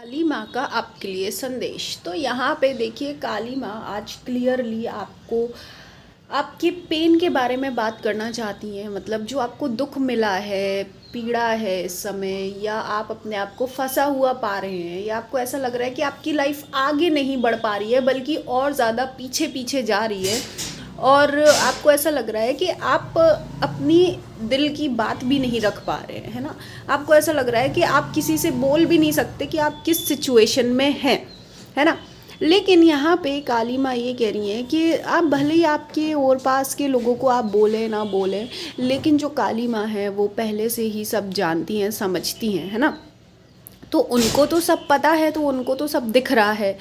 काली माँ का आपके लिए संदेश। तो यहाँ पे देखिए, काली माँ आज क्लियरली आपको आपके पेन के बारे में बात करना चाहती हैं। मतलब जो आपको दुख मिला है, पीड़ा है इस समय, या आप अपने आप को फंसा हुआ पा रहे हैं, या आपको ऐसा लग रहा है कि आपकी लाइफ आगे नहीं बढ़ पा रही है बल्कि और ज़्यादा पीछे पीछे जा रही है। और आपको ऐसा लग रहा है कि आप अपनी दिल की बात भी नहीं रख पा रहे हैं, है ना। आपको ऐसा लग रहा है कि आप किसी से बोल भी नहीं सकते कि आप किस सिचुएशन में हैं, है ना। लेकिन यहाँ पे काली माँ ये कह रही हैं कि आप भले ही आपके और पास के लोगों को आप बोलें ना बोलें, लेकिन जो काली माँ है वो पहले से ही सब जानती हैं, समझती हैं, है ना। तो उनको तो सब पता है, तो उनको तो सब दिख रहा है।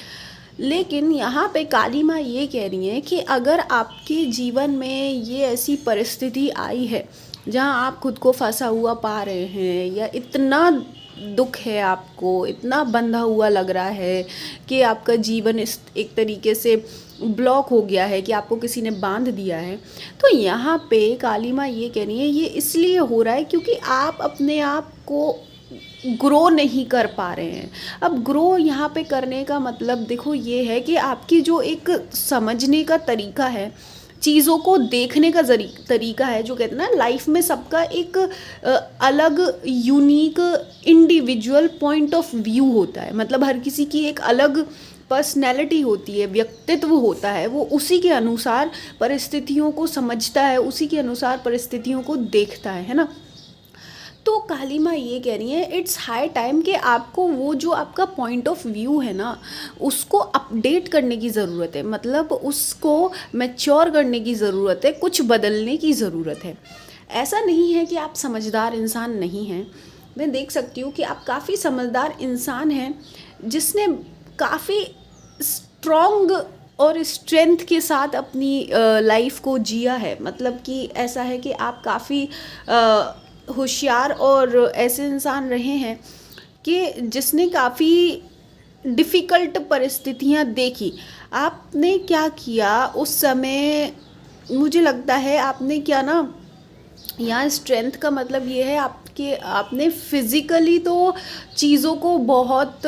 लेकिन यहाँ पे काली माँ ये कह रही हैं कि अगर आपके जीवन में ये ऐसी परिस्थिति आई है जहाँ आप खुद को फंसा हुआ पा रहे हैं, या इतना दुख है, आपको इतना बंधा हुआ लग रहा है कि आपका जीवन इस एक तरीके से ब्लॉक हो गया है, कि आपको किसी ने बांध दिया है, तो यहाँ पे काली माँ ये कह रही है ये इसलिए हो रहा है क्योंकि आप अपने आप को ग्रो नहीं कर पा रहे हैं। अब ग्रो यहाँ पे करने का मतलब देखो ये है कि आपकी जो एक समझने का तरीका है, चीज़ों को देखने का तरीका है, जो कहते हैं ना लाइफ में सबका एक अलग unique individual point of view होता है। मतलब हर किसी की एक अलग पर्सनैलिटी होती है, व्यक्तित्व होता है, वो उसी के अनुसार परिस्थितियों को समझता है, उसी के अनुसार परिस्थितियों को देखता है ना। तो काली माँ ये कह रही है इट्स हाई टाइम कि आपको वो जो आपका पॉइंट ऑफ व्यू है ना, उसको अपडेट करने की ज़रूरत है। मतलब उसको मैच्योर करने की ज़रूरत है, कुछ बदलने की ज़रूरत है। ऐसा नहीं है कि आप समझदार इंसान नहीं हैं। मैं देख सकती हूँ कि आप काफ़ी समझदार इंसान हैं, जिसने काफ़ी स्ट्रॉन्ग और स्ट्रेंथ के साथ अपनी लाइफ को जिया है। मतलब कि ऐसा है कि आप काफ़ी होशियार और ऐसे इंसान रहे हैं कि जिसने काफ़ी डिफ़िकल्ट परिस्थितियां देखी। आपने क्या किया उस समय, मुझे लगता है आपने क्या ना, यहाँ स्ट्रेंथ का मतलब ये है आपके आपने फिज़िकली तो चीज़ों को बहुत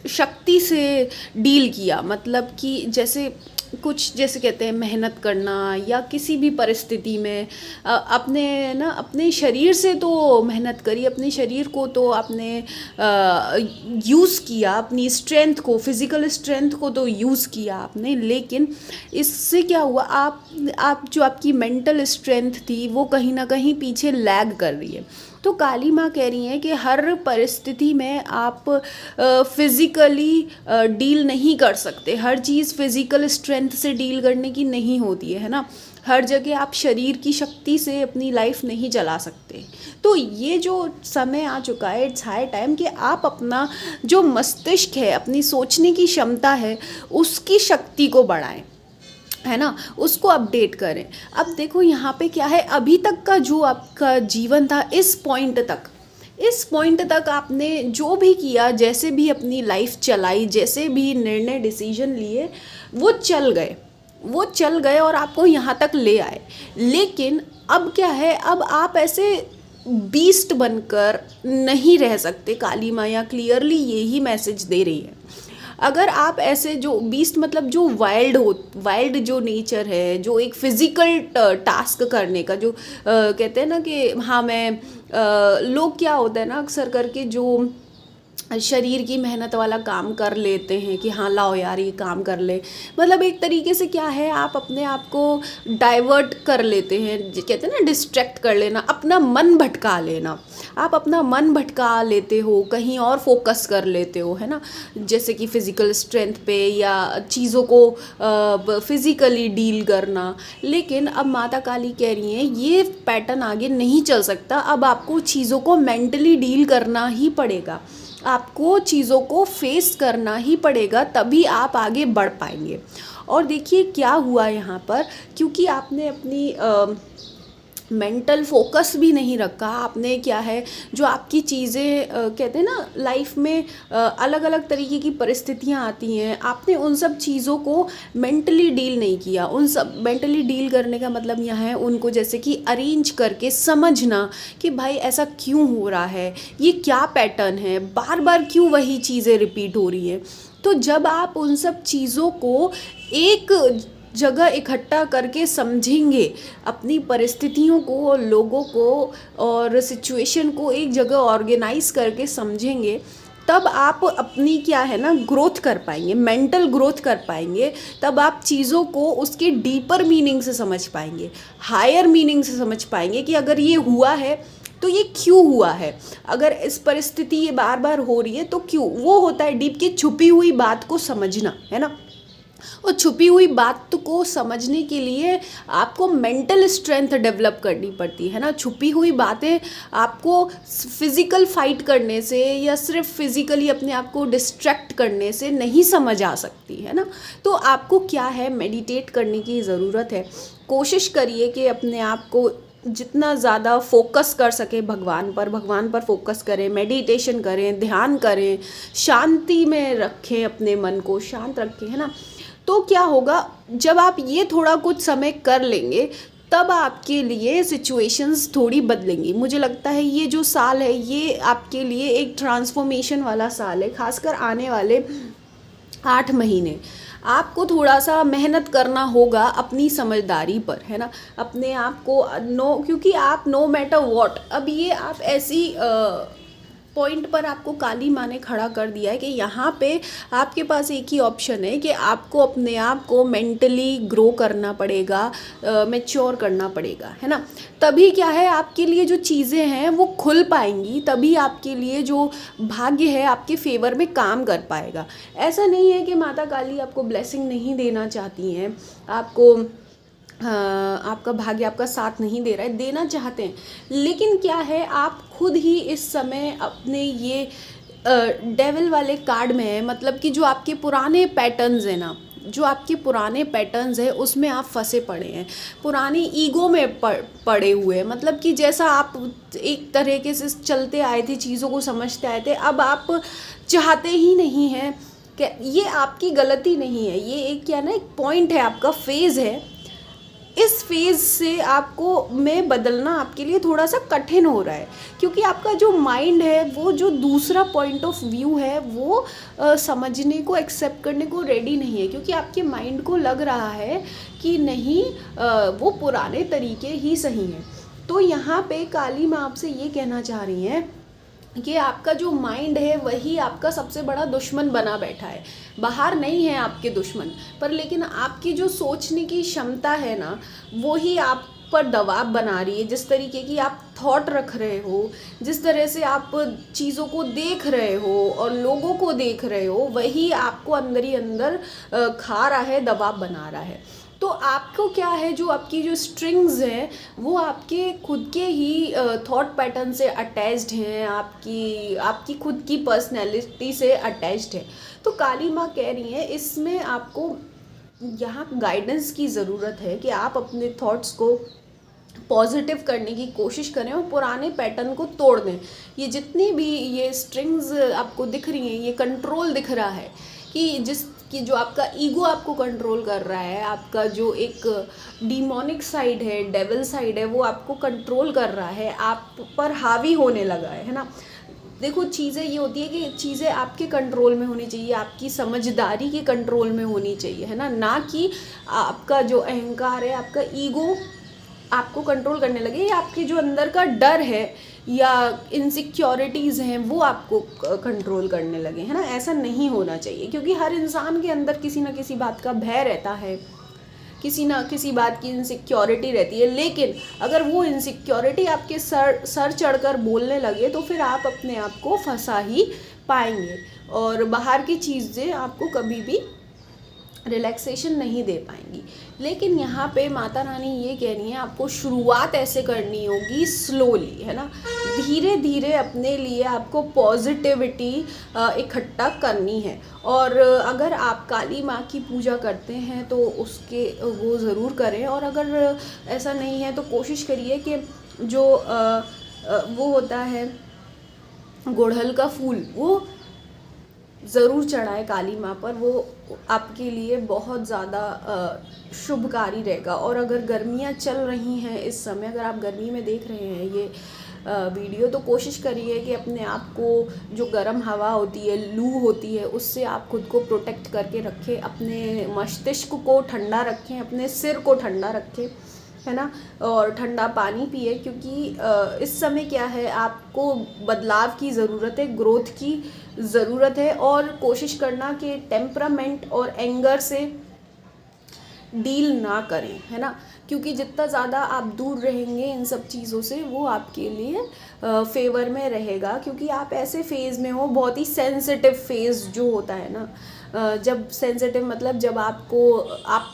शक्ति से डील किया। मतलब कि जैसे कुछ, जैसे कहते हैं मेहनत करना, या किसी भी परिस्थिति में अपने ना अपने शरीर से तो मेहनत करी, अपने शरीर को तो आपने यूज़ किया, अपनी स्ट्रेंथ को, फिज़िकल स्ट्रेंथ को तो यूज़ किया आपने। लेकिन इससे क्या हुआ, आप जो आपकी मेंटल स्ट्रेंथ थी वो कहीं ना कहीं पीछे लैग कर रही है। तो काली माँ कह रही हैं कि हर परिस्थिति में आप फिज़िकली डील नहीं कर सकते। हर चीज़ फिज़िकल स्ट्रेंथ से डील करने की नहीं होती है ना। हर जगह आप शरीर की शक्ति से अपनी लाइफ नहीं चला सकते। तो ये जो समय आ चुका है, इट्स हाई टाइम कि आप अपना जो मस्तिष्क है, अपनी सोचने की क्षमता है, उसकी शक्ति को बढ़ाएं, है ना, उसको अपडेट करें। अब देखो यहाँ पे क्या है, अभी तक का जो आपका जीवन था, इस पॉइंट तक आपने जो भी किया, जैसे भी अपनी लाइफ चलाई, जैसे भी निर्णय डिसीजन लिए, वो चल गए और आपको यहाँ तक ले आए। लेकिन अब क्या है, अब आप ऐसे बीस्ट बनकर नहीं रह सकते। काली माँ यहाँ क्लियरली यही मैसेज दे रही है। अगर आप ऐसे जो बीस्ट, मतलब जो वाइल्ड जो नेचर है, जो एक फिज़िकल टास्क करने का, जो कहते हैं ना कि हाँ मैं लोग क्या होता है ना, अक्सर करके जो शरीर की मेहनत वाला काम कर लेते हैं कि हाँ लाओ यार ये काम कर ले। मतलब एक तरीके से क्या है, आप अपने आप को डाइवर्ट कर लेते हैं, कहते हैं ना डिस्ट्रैक्ट कर लेना, अपना मन भटका लेना। आप अपना मन भटका लेते हो, कहीं और फोकस कर लेते हो, है ना। जैसे कि फ़िज़िकल स्ट्रेंथ पे, या चीज़ों को फिज़िकली डील करना। लेकिन अब माता काली कह रही हैं ये पैटर्न आगे नहीं चल सकता। अब आपको चीज़ों को मेंटली डील करना ही पड़ेगा, आपको चीज़ों को फेस करना ही पड़ेगा, तभी आप आगे बढ़ पाएंगे। और देखिए क्या हुआ यहाँ पर, क्योंकि आपने अपनी मेंटल फोकस भी नहीं रखा आपने। क्या है जो आपकी चीज़ें कहते हैं ना लाइफ में अलग अलग तरीके की परिस्थितियाँ आती हैं, आपने उन सब चीज़ों को मेंटली डील नहीं किया। उन सब मेंटली डील करने का मतलब यहाँ है उनको जैसे कि अरेंज करके समझना कि भाई ऐसा क्यों हो रहा है, ये क्या पैटर्न है, बार बार क्यों वही चीज़ें रिपीट हो रही हैं। तो जब आप उन सब चीज़ों को एक जगह इकट्ठा करके समझेंगे, अपनी परिस्थितियों को, लोगों को और सिचुएशन को एक जगह ऑर्गेनाइज करके समझेंगे, तब आप अपनी क्या है ना ग्रोथ कर पाएंगे, मेंटल ग्रोथ कर पाएंगे। तब आप चीज़ों को उसके डीपर मीनिंग से समझ पाएंगे, हायर मीनिंग से समझ पाएंगे कि अगर ये हुआ है तो ये क्यों हुआ है, अगर इस परिस्थिति ये बार बार हो रही है तो क्यों। वो होता है डीप की छुपी हुई बात को समझना, है ना। और छुपी हुई बात को समझने के लिए आपको मेंटल स्ट्रेंथ डेवलप करनी पड़ती है ना। छुपी हुई बातें आपको फिज़िकल फाइट करने से या सिर्फ फिज़िकली अपने आप को डिस्ट्रैक्ट करने से नहीं समझ आ सकती, है ना। तो आपको क्या है मेडिटेट करने की ज़रूरत है। कोशिश करिए कि अपने आप को जितना ज़्यादा फोकस कर सके भगवान पर फोकस करें, मेडिटेशन करें, ध्यान करें, शांति में रखें, अपने मन को शांत रखें, है ना। तो क्या होगा जब आप ये थोड़ा कुछ समय कर लेंगे तब आपके लिए सिचुएशंस थोड़ी बदलेंगी। मुझे लगता है ये जो साल है ये आपके लिए एक ट्रांसफॉर्मेशन वाला साल है। खासकर आने वाले 8 महीने आपको थोड़ा सा मेहनत करना होगा अपनी समझदारी पर, है ना। अपने आप को क्योंकि आप नो मैटर व्हाट, अब ये आप ऐसी पॉइंट पर आपको काली माँ ने खड़ा कर दिया है कि यहाँ पे आपके पास एक ही ऑप्शन है कि आपको अपने आप को मेंटली ग्रो करना पड़ेगा, मैच्योर करना पड़ेगा, है ना। तभी क्या है आपके लिए जो चीज़ें हैं वो खुल पाएंगी, तभी आपके लिए जो भाग्य है आपके फेवर में काम कर पाएगा। ऐसा नहीं है कि माता काली आपको ब्लेसिंग नहीं देना चाहती हैं, आपको आपका भाग्य आपका साथ नहीं दे रहा है, देना चाहते हैं, लेकिन क्या है आप खुद ही इस समय अपने ये डेविल वाले कार्ड में है। मतलब कि जो आपके पुराने पैटर्न्स हैं ना, जो आपके पुराने पैटर्न्स है उसमें आप फंसे पड़े हैं, पुरानी ईगो में पड़े हुए हैं। मतलब कि जैसा आप एक तरीके से चलते आए थे, चीज़ों को समझते आए थे, अब आप चाहते ही नहीं हैं कि ये आपकी गलती नहीं है, ये एक क्या ना एक पॉइंट है, आपका फेज़ है। इस फेज़ से आपको में बदलना आपके लिए थोड़ा सा कठिन हो रहा है, क्योंकि आपका जो माइंड है वो जो दूसरा पॉइंट ऑफ व्यू है वो समझने को, एक्सेप्ट करने को रेडी नहीं है, क्योंकि आपके माइंड को लग रहा है कि नहीं वो पुराने तरीके ही सही हैं। तो यहाँ पे काली माँ आपसे ये कहना चाह रही हैं कि आपका जो माइंड है वही आपका सबसे बड़ा दुश्मन बना बैठा है। बाहर नहीं है आपके दुश्मन, पर लेकिन आपकी जो सोचने की क्षमता है ना वो ही आप पर दबाव बना रही है। जिस तरीके की आप थॉट रख रहे हो, जिस तरह से आप चीज़ों को देख रहे हो और लोगों को देख रहे हो, वही आपको अंदर ही अंदर खा रहा है, दबाव बना रहा है। तो आपको क्या है जो आपकी जो स्ट्रिंग्स हैं वो आपके खुद के ही थॉट पैटर्न से अटैच्ड हैं, आपकी खुद की पर्सनैलिटी से अटैच्ड है। तो काली माँ कह रही है इसमें आपको यहाँ गाइडेंस की ज़रूरत है कि आप अपने थॉट्स को पॉजिटिव करने की कोशिश करें और पुराने पैटर्न को तोड़ दें। ये जितनी भी ये स्ट्रिंग्स आपको दिख रही हैं, ये कंट्रोल दिख रहा है कि जो आपका ईगो आपको कंट्रोल कर रहा है, आपका जो एक डीमोनिक साइड है, डेविल साइड है, वो आपको कंट्रोल कर रहा है, आप पर हावी होने लगा है ना। देखो चीज़ें ये होती है कि चीज़ें आपके कंट्रोल में होनी चाहिए, आपकी समझदारी के कंट्रोल में होनी चाहिए, है ना कि आपका जो अहंकार है, आपका ईगो आपको कंट्रोल करने लगे, या आपके जो अंदर का डर है या इनसिक्योरिटीज़ हैं वो आपको कंट्रोल करने लगे, है ना। ऐसा नहीं होना चाहिए, क्योंकि हर इंसान के अंदर किसी ना किसी बात का भय रहता है, किसी ना किसी बात की इनसिक्योरिटी रहती है। लेकिन अगर वो इनसिक्योरिटी आपके सर चढ़कर बोलने लगे तो फिर आप अपने आप को फंसा ही पाएंगे और बाहर की चीज़ें आपको कभी भी रिलैक्सेशन नहीं दे पाएंगी। लेकिन यहाँ पे माता रानी ये कह रही हैं आपको शुरुआत ऐसे करनी होगी स्लोली, है ना। धीरे धीरे अपने लिए आपको पॉजिटिविटी इकट्ठा करनी है। और अगर आप काली माँ की पूजा करते हैं तो उसके वो ज़रूर करें, और अगर ऐसा नहीं है तो कोशिश करिए कि जो वो होता है गुड़हल का फूल, वो ज़रूर चढ़ाए काली माँ पर। वो आपके लिए बहुत ज़्यादा शुभकारी रहेगा। और अगर गर्मियाँ चल रही हैं इस समय, अगर आप गर्मी में देख रहे हैं ये वीडियो, तो कोशिश करिए कि अपने आप को जो गर्म हवा होती है, लू होती है, उससे आप खुद को प्रोटेक्ट करके रखें। अपने मस्तिष्क को ठंडा रखें, अपने सिर को ठंडा रखें, है ना। और ठंडा पानी पिए, क्योंकि इस समय क्या है, आपको बदलाव की ज़रूरत है, ग्रोथ की ज़रूरत है। और कोशिश करना कि टेम्परामेंट और एंगर से डील ना करें, है ना, क्योंकि जितना ज़्यादा आप दूर रहेंगे इन सब चीज़ों से, वो आपके लिए फेवर में रहेगा। क्योंकि आप ऐसे फेज़ में हो, बहुत ही सेंसिटिव फेज़ जो होता है ना, जब सेंसिटिव मतलब जब आप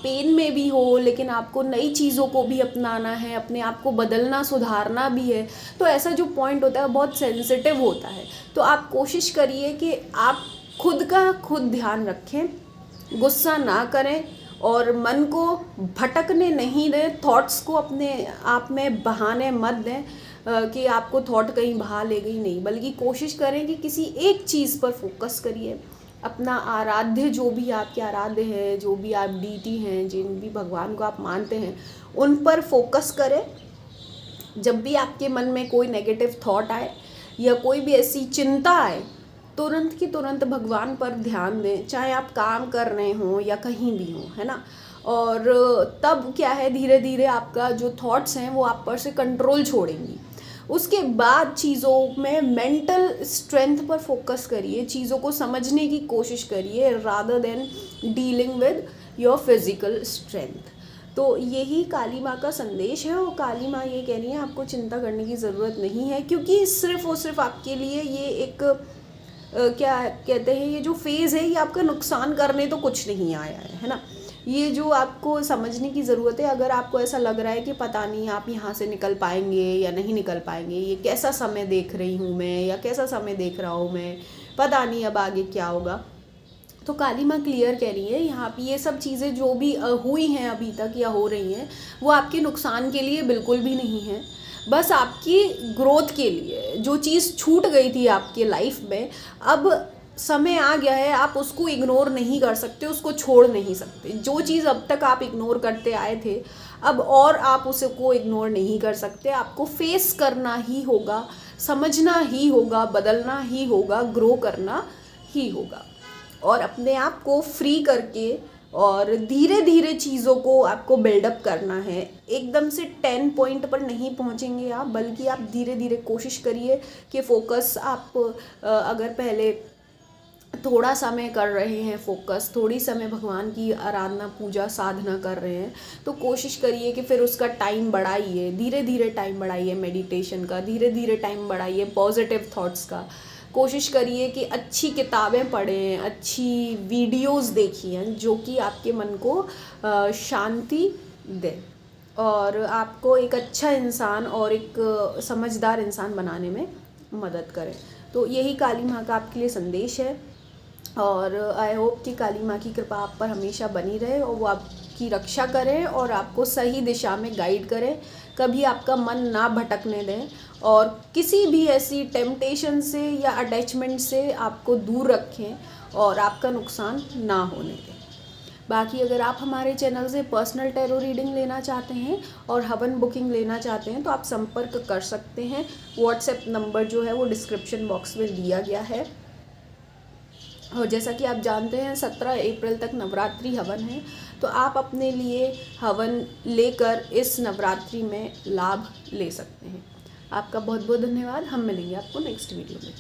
पेन में भी हो, लेकिन आपको नई चीज़ों को भी अपनाना है, अपने आप को बदलना सुधारना भी है, तो ऐसा जो पॉइंट होता है बहुत सेंसिटिव होता है। तो आप कोशिश करिए कि आप खुद का खुद ध्यान रखें, गुस्सा ना करें और मन को भटकने नहीं दें, थॉट्स को अपने आप में बहाने मत दें कि आपको थॉट कहीं बहा ले गई, नहीं, बल्कि कोशिश करें कि किसी एक चीज़ पर फोकस करिए। अपना आराध्य, जो भी आपके आराध्य हैं, जो भी आप डीटी हैं, जिन भी भगवान को आप मानते हैं, उन पर फोकस करें। जब भी आपके मन में कोई नेगेटिव थॉट आए या कोई भी ऐसी चिंता आए, तुरंत की तुरंत भगवान पर ध्यान दें, चाहे आप काम कर रहे हों या कहीं भी हों, है ना। और तब क्या है, धीरे धीरे आपका जो थॉट्स हैं वो आप पर से कंट्रोल छोड़ेंगी। उसके बाद चीज़ों में मेंटल स्ट्रेंथ पर फोकस करिए, चीज़ों को समझने की कोशिश करिए, rather than dealing with your physical strength. तो यही काली माँ का संदेश है। और काली माँ ये कह रही है, आपको चिंता करने की ज़रूरत नहीं है, क्योंकि सिर्फ और सिर्फ आपके लिए ये एक क्या कहते हैं, ये जो फेज़ है, ये आपका नुकसान करने तो कुछ नहीं आया है ना। ये जो आपको समझने की ज़रूरत है। अगर आपको ऐसा लग रहा है कि पता नहीं आप यहाँ से निकल पाएंगे या नहीं निकल पाएंगे, ये कैसा समय देख रही हूँ मैं, या कैसा समय देख रहा हूँ मैं, पता नहीं अब आगे क्या होगा, तो काली माँ क्लियर कह रही है यहाँ पे, ये सब चीज़ें जो भी हुई हैं अभी तक या हो रही हैं, वो आपके नुकसान के लिए बिल्कुल भी नहीं है, बस आपकी ग्रोथ के लिए। जो चीज़ छूट गई थी आपके लाइफ में, अब समय आ गया है, आप उसको इग्नोर नहीं कर सकते, उसको छोड़ नहीं सकते। जो चीज़ अब तक आप इग्नोर करते आए थे, अब और आप उसको इग्नोर नहीं कर सकते। आपको फेस करना ही होगा, समझना ही होगा, बदलना ही होगा, ग्रो करना ही होगा। और अपने आप को फ्री करके और धीरे धीरे चीज़ों को आपको बिल्डअप करना है। एकदम से 10 पॉइंट पर नहीं पहुंचेंगे आप, बल्कि आप धीरे धीरे कोशिश करिए कि फोकस आप अगर पहले थोड़ा समय कर रहे हैं, फोकस थोड़ी समय भगवान की आराधना, पूजा, साधना कर रहे हैं, तो कोशिश करिए कि फिर उसका टाइम बढ़ाइए, धीरे धीरे टाइम बढ़ाइए मेडिटेशन का, धीरे धीरे टाइम बढ़ाइए पॉजिटिव थॉट्स का। कोशिश करिए कि अच्छी किताबें पढ़ें, अच्छी वीडियोस देखिए जो कि आपके मन को शांति दे और आपको एक अच्छा इंसान और एक समझदार इंसान बनाने में मदद करें। तो यही काली माँ का आपके लिए संदेश है। और आई होप कि काली माँ की कृपा आप पर हमेशा बनी रहे और वो आपकी रक्षा करें और आपको सही दिशा में गाइड करें, कभी आपका मन ना भटकने दें और किसी भी ऐसी टेम्पटेशन से या अटैचमेंट से आपको दूर रखें और आपका नुकसान ना होने दें। बाकी अगर आप हमारे चैनल से पर्सनल टैरो रीडिंग लेना चाहते हैं और हवन बुकिंग लेना चाहते हैं तो आप संपर्क कर सकते हैं। व्हाट्सएप नंबर जो है वो डिस्क्रिप्शन बॉक्स में दिया गया है। और जैसा कि आप जानते हैं 17 अप्रैल तक नवरात्रि हवन है, तो आप अपने लिए हवन लेकर इस नवरात्रि में लाभ ले सकते हैं। आपका बहुत बहुत धन्यवाद। हम मिलेंगे आपको नेक्स्ट वीडियो में।